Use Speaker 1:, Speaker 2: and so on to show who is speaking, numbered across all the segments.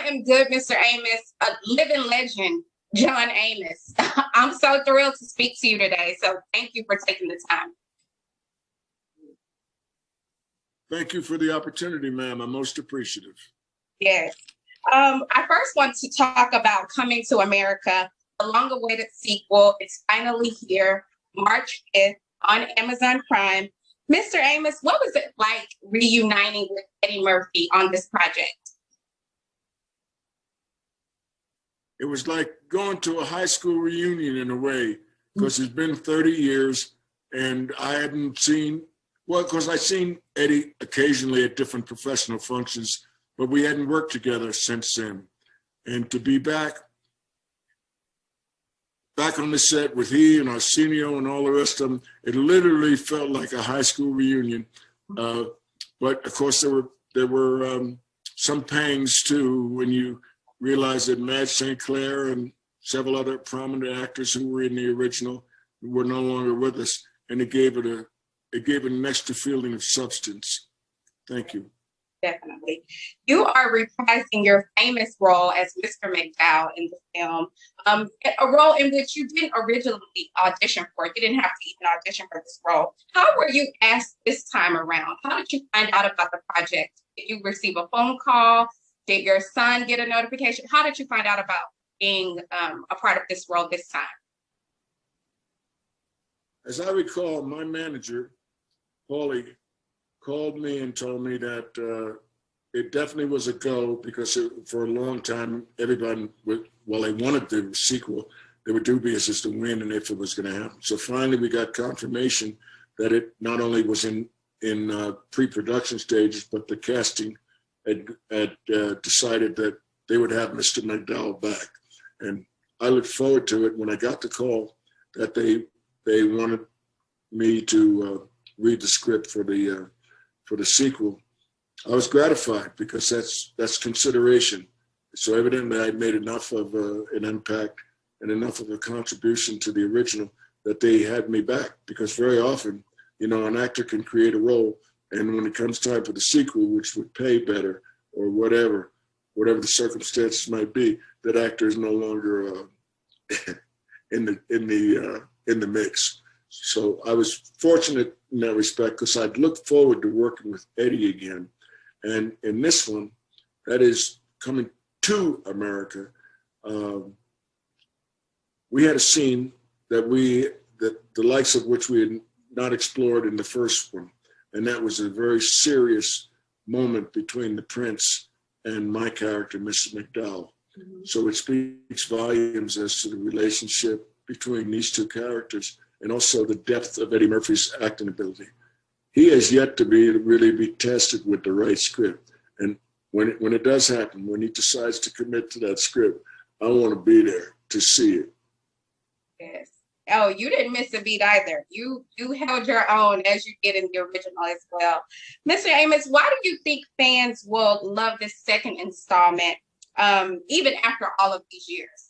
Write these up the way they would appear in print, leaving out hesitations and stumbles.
Speaker 1: I am good, Mr. Amos, a living legend, John Amos. I'm so thrilled to speak to you today. So thank you for taking the time.
Speaker 2: Thank you for the opportunity, ma'am. I'm most appreciative.
Speaker 1: Yes. I first want to talk about Coming to America, the long-awaited sequel. It's finally here, March 5th on Amazon Prime. Mr. Amos, what was it like reuniting with Eddie Murphy on this project?
Speaker 2: It was like going to a high school reunion in a way, because it's been 30 years and I hadn't seen, well, because I've seen Eddie occasionally at different professional functions, but we hadn't worked together since then. And to be back on the set with he and Arsenio and all the rest of them, it literally felt like a high school reunion. But of course there were some pangs too when you realize that Madge St. Clair and several other prominent actors who were in the original were no longer with us, and it gave it an extra feeling of substance. Thank you.
Speaker 1: Definitely. You are reprising your famous role as Mr. McDowell in the film, a role in which you didn't originally audition for. You didn't have to even audition for this role. How were you asked this time around? How did you find out about the project? Did you receive a phone call? Did your son get a notification? How did you find out about being a part of this role this time?
Speaker 2: As I recall, my manager, Paulie, called me and told me that it definitely was a go, because for a long time, everybody, while they wanted the sequel, they were dubious as to when and if it was going to happen. So finally, we got confirmation that it not only was in pre-production stages, but the casting had decided that they would have Mr. McDowell back. And I looked forward to it when I got the call that they wanted me to read the script for the sequel. I was gratified, because that's consideration. So evidently I made enough of an impact and enough of a contribution to the original that they had me back, because very often, you know, an actor can create a role, and when it comes time for the sequel, which would pay better or whatever the circumstances might be, that actor is no longer in the mix. So I was fortunate in that respect, because I'd looked forward to working with Eddie again. And in this one, that is Coming to America, we had a scene that the likes of which we had not explored in the first one. And that was a very serious moment between the Prince and my character, Mrs. McDowell. Mm-hmm. So it speaks volumes as to the relationship between these two characters, and also the depth of Eddie Murphy's acting ability. He has yet to really be tested with the right script. And when it does happen, when he decides to commit to that script, I want to be there to see it.
Speaker 1: Yes. Oh, you didn't miss a beat either. You held your own, as you did in the original as well. Mr. Amos, why do you think fans will love this second installment, even after all of these years?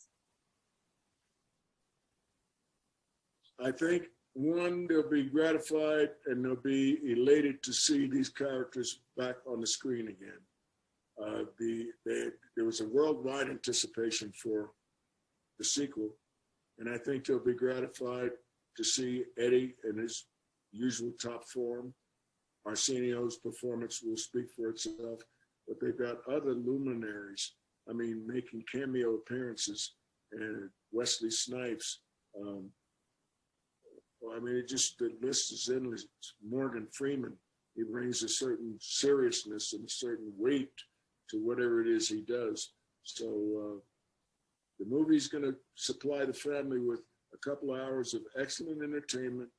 Speaker 2: I think, one, they'll be gratified and they'll be elated to see these characters back on the screen again. There was a worldwide anticipation for the sequel, and I think they'll be gratified to see Eddie in his usual top form. Arsenio's performance will speak for itself, but they've got other luminaries, I mean, making cameo appearances, and Wesley Snipes. I mean, the list is endless. Morgan Freeman, he brings a certain seriousness and a certain weight to whatever it is he does. So the movie's going to supply the family with a couple of hours of excellent entertainment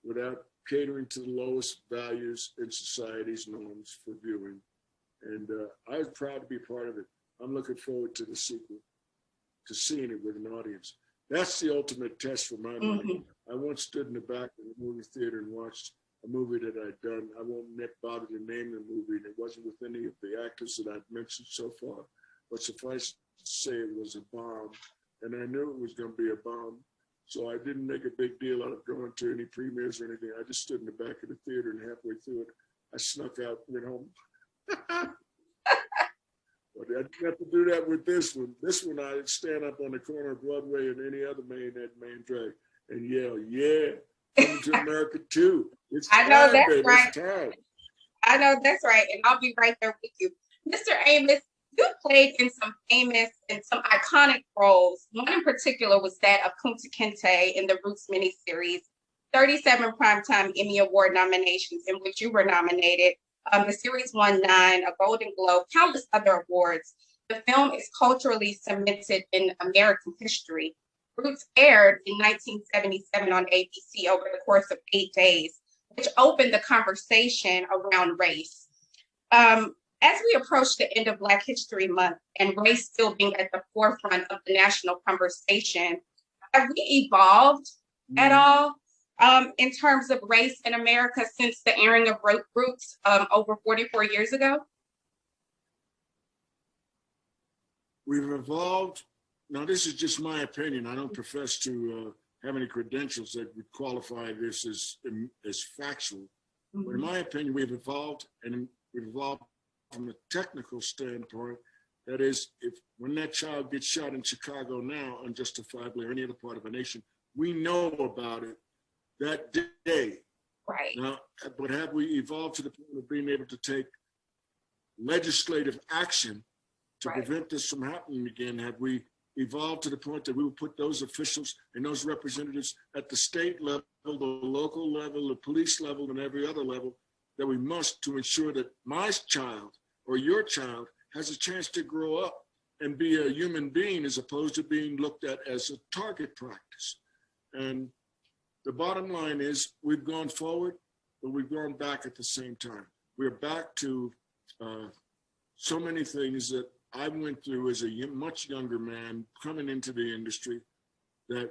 Speaker 2: without catering to the lowest values in society's norms for viewing. And I was proud to be part of it. I'm looking forward to the sequel, to seeing it with an audience. That's the ultimate test for my mind. Mm-hmm. I once stood in the back of the movie theater and watched a movie that I'd done. I won't bother to name the movie, and it wasn't with any of the actors that I've mentioned so far. But suffice to say, it was a bomb, and I knew it was going to be a bomb. So I didn't make a big deal out of going to any premieres or anything. I just stood in the back of the theater, and halfway through it, I snuck out and went home. But I didn't have to do that with this one. This one, I stand up on the corner of Broadway and any other main drag and yell, yeah, coming to America too. It's
Speaker 1: I know
Speaker 2: time,
Speaker 1: that's
Speaker 2: baby,
Speaker 1: right.
Speaker 2: it's time.
Speaker 1: I know that's right. And I'll be right there with you. Mr. Amos, you played in some famous and some iconic roles. One in particular was that of Kunta Kinte in the Roots miniseries, 37 Primetime Emmy Award nominations in which you were nominated. The series won 9, a Golden Globe, countless other awards. The film is culturally cemented in American history. Roots aired in 1977 on ABC over the course of 8 days, which opened the conversation around race. As we approach the end of Black History Month and race still being at the forefront of the national conversation, have we evolved at all in terms of race in America since the airing of Roots over 44 years ago?
Speaker 2: We've evolved. Now, this is just my opinion. I don't profess to have any credentials that would qualify this as factual. Mm-hmm. But in my opinion, we've evolved, and we've evolved from a technical standpoint. That is, if when that child gets shot in Chicago now, unjustifiably, or any other part of a nation, we know about it that day.
Speaker 1: Right.
Speaker 2: Now, but have we evolved to the point of being able to take legislative action to prevent this from happening again? Have we evolved to the point that we will put those officials and those representatives at the state level, the local level, the police level, and every other level that we must to ensure that my child or your child has a chance to grow up and be a human being as opposed to being looked at as a target practice? And the bottom line is we've gone forward, but we've gone back at the same time. We're back to so many things that I went through as a much younger man coming into the industry, that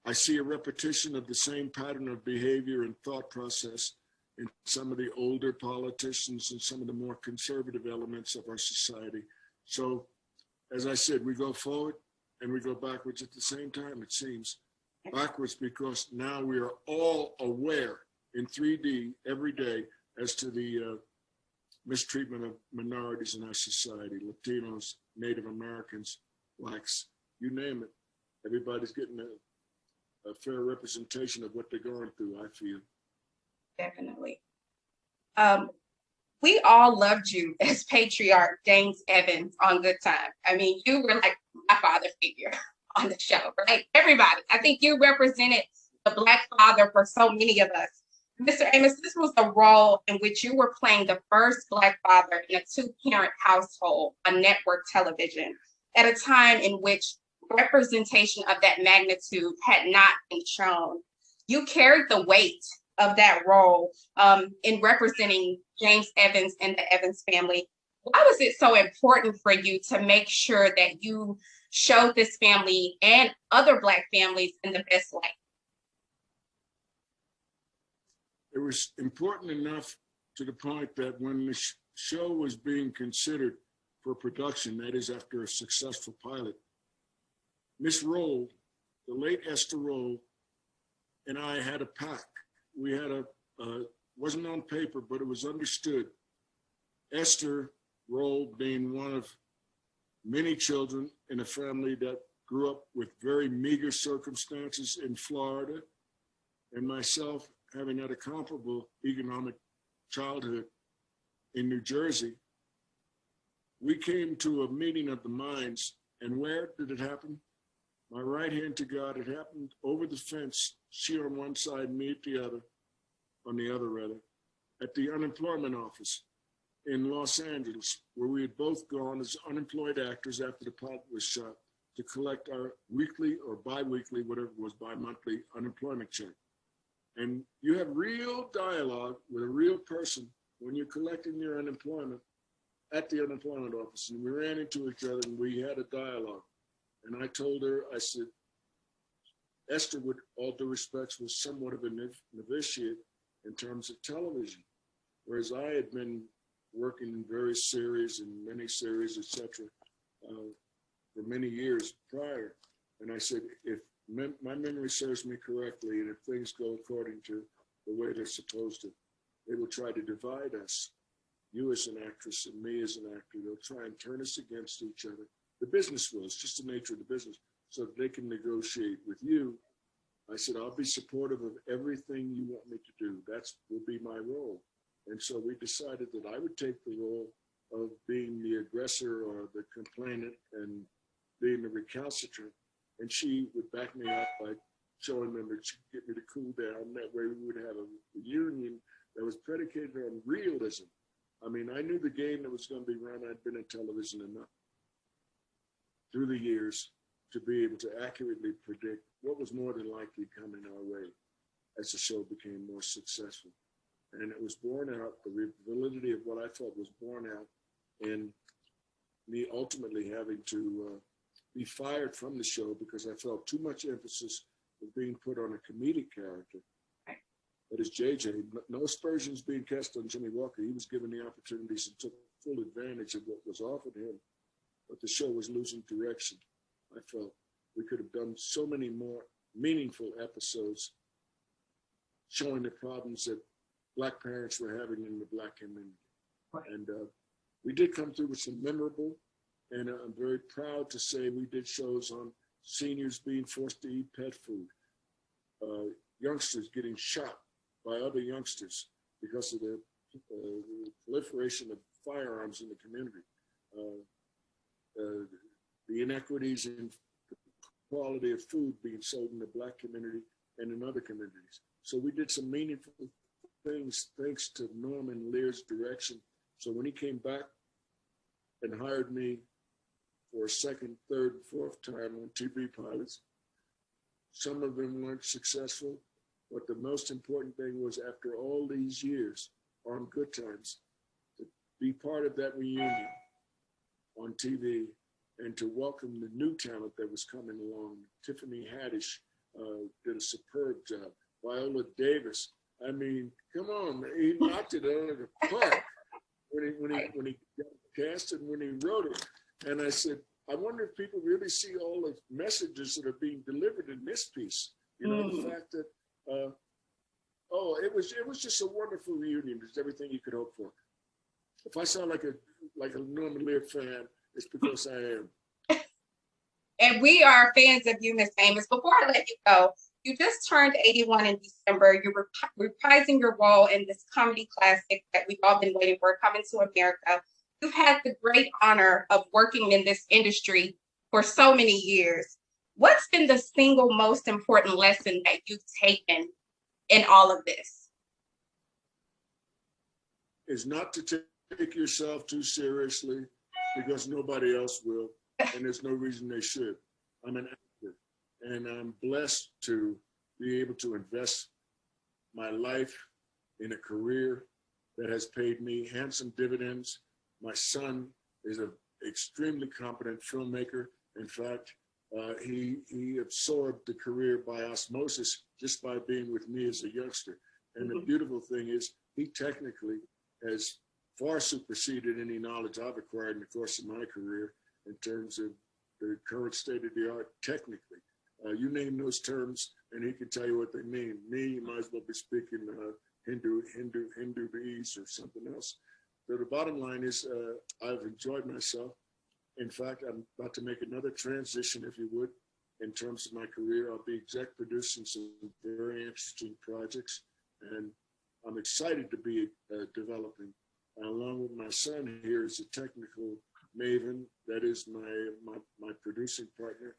Speaker 2: I see a repetition of the same pattern of behavior and thought process in some of the older politicians and some of the more conservative elements of our society. So, as I said, we go forward and we go backwards at the same time, it seems. Backwards because now we are all aware in 3D every day as to the mistreatment of minorities in our society, Latinos, Native Americans, Blacks, you name it. Everybody's getting a fair representation of what they're going through, I feel.
Speaker 1: Definitely. We all loved you as Patriarch James Evans on Good Time. I mean, you were like my father figure on the show, right? Everybody. I think you represented the Black father for so many of us. Mr. Amos, this was the role in which you were playing the first Black father in a two-parent household on network television at a time in which representation of that magnitude had not been shown. You carried the weight of that role in representing James Evans and the Evans family. Why was it so important for you to make sure that you showed this family and other Black families in the best light?
Speaker 2: It was important enough to the point that when the show was being considered for production, that is after a successful pilot, Miss Roll, the late Esther Roll, and I had a pact. We had wasn't on paper, but it was understood. Esther Roll being one of many children in a family that grew up with very meager circumstances in Florida, and myself having had a comparable economic childhood in New Jersey, we came to a meeting of the minds. And where did it happen? My right hand to God, it happened over the fence, she on one side, me at the other, on the other rather, at the unemployment office in Los Angeles, where we had both gone as unemployed actors after the pilot was shot to collect our weekly or bi-weekly, whatever it was, bi-monthly unemployment check. And you have real dialogue with a real person when you're collecting your unemployment at the unemployment office. And we ran into each other and we had a dialogue. And I told her, I said, Esther, with all due respects, was somewhat of a novitiate in terms of television, whereas I had been working in various series and miniseries, etc., for many years prior. And I said, if my memory serves me correctly, and if things go according to the way they're supposed to, they will try to divide us. you as an actress and me as an actor. They'll try and turn us against each other. The business will. It's just the nature of the business. So that they can negotiate with you. I said, I'll be supportive of everything you want me to do. That will be my role. And so we decided that I would take the role of being the aggressor or the complainant and being the recalcitrant. And she would back me up by showing them that she could get me to cool down. That way we would have a union that was predicated on realism. I mean, I knew the game that was going to be run. I'd been in television enough through the years to be able to accurately predict what was more than likely coming our way as the show became more successful. And it was borne out, the validity of what I thought was borne out in me ultimately having to be fired from the show because I felt too much emphasis was being put on a comedic character. That is JJ. No aspersions being cast on Jimmy Walker. He was given the opportunities and took full advantage of what was offered him. But the show was losing direction. I felt we could have done so many more meaningful episodes showing the problems that Black parents were having in the Black community. Right. And we did come through with some memorable, and I'm very proud to say we did shows on seniors being forced to eat pet food, youngsters getting shot by other youngsters because of the proliferation of firearms in the community, the inequities in quality of food being sold in the Black community and in other communities. So we did some meaningful things thanks to Norman Lear's direction. So when he came back and hired me for a second, third, fourth time on TV pilots, some of them weren't successful, but the most important thing was after all these years on Good Times, to be part of that reunion on TV and to welcome the new talent that was coming along. Tiffany Haddish did a superb job. Viola Davis, I mean, come on, man. He knocked it out of the park when he got cast and when he wrote it. And I said, I wonder if people really see all the messages that are being delivered in this piece. You know, the fact that, it was just a wonderful reunion. It's everything you could hope for. If I sound like a Norman Lear fan, it's because I am.
Speaker 1: And we are fans of you, Miss Amos. Before I let you go, you just turned 81 in December. You're reprising your role in this comedy classic that we've all been waiting for, Coming to America. You've had the great honor of working in this industry for so many years. What's been the single most important lesson that you've taken in all of this?
Speaker 2: Is not to take yourself too seriously because nobody else will, and there's no reason they should. I'm an actor, and I'm blessed to be able to invest my life in a career that has paid me handsome dividends. My son is an extremely competent filmmaker. In fact, he absorbed the career by osmosis just by being with me as a youngster. And the beautiful thing is he technically has far superseded any knowledge I've acquired in the course of my career in terms of the current state of the art technically. You name those terms and he can tell you what they mean. Me, you might as well be speaking Hindu-ese or something else. So the bottom line is I've enjoyed myself. In fact, I'm about to make another transition, if you would, in terms of my career. I'll be exec producing some very interesting projects, and I'm excited to be developing. Along with my son here is a technical maven. That is my producing partner.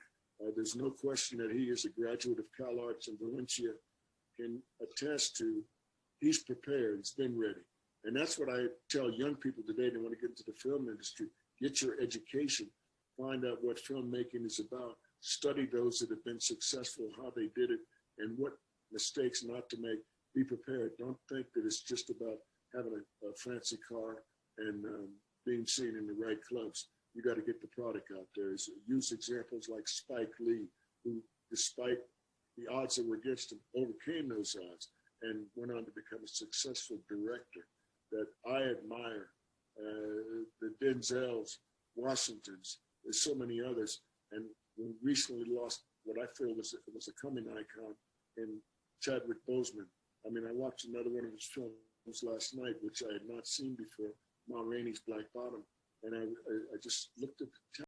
Speaker 2: There's no question that he is a graduate of CalArts in Valencia, can attest to he's prepared, he's been ready. And that's what I tell young people today that want to get into the film industry. Get your education, find out what filmmaking is about, study those that have been successful, how they did it, and what mistakes not to make. Be prepared. Don't think that it's just about having a fancy car and being seen in the right clubs. You got to get the product out there. Use examples like Spike Lee, who, despite the odds that were against him, overcame those odds and went on to become a successful director that I admire. The Denzels, Washingtons, there's so many others. And we recently lost what I feel was a coming icon in Chadwick Boseman. I mean, I watched another one of his films last night, which I had not seen before, Ma Rainey's Black Bottom, and I just looked at the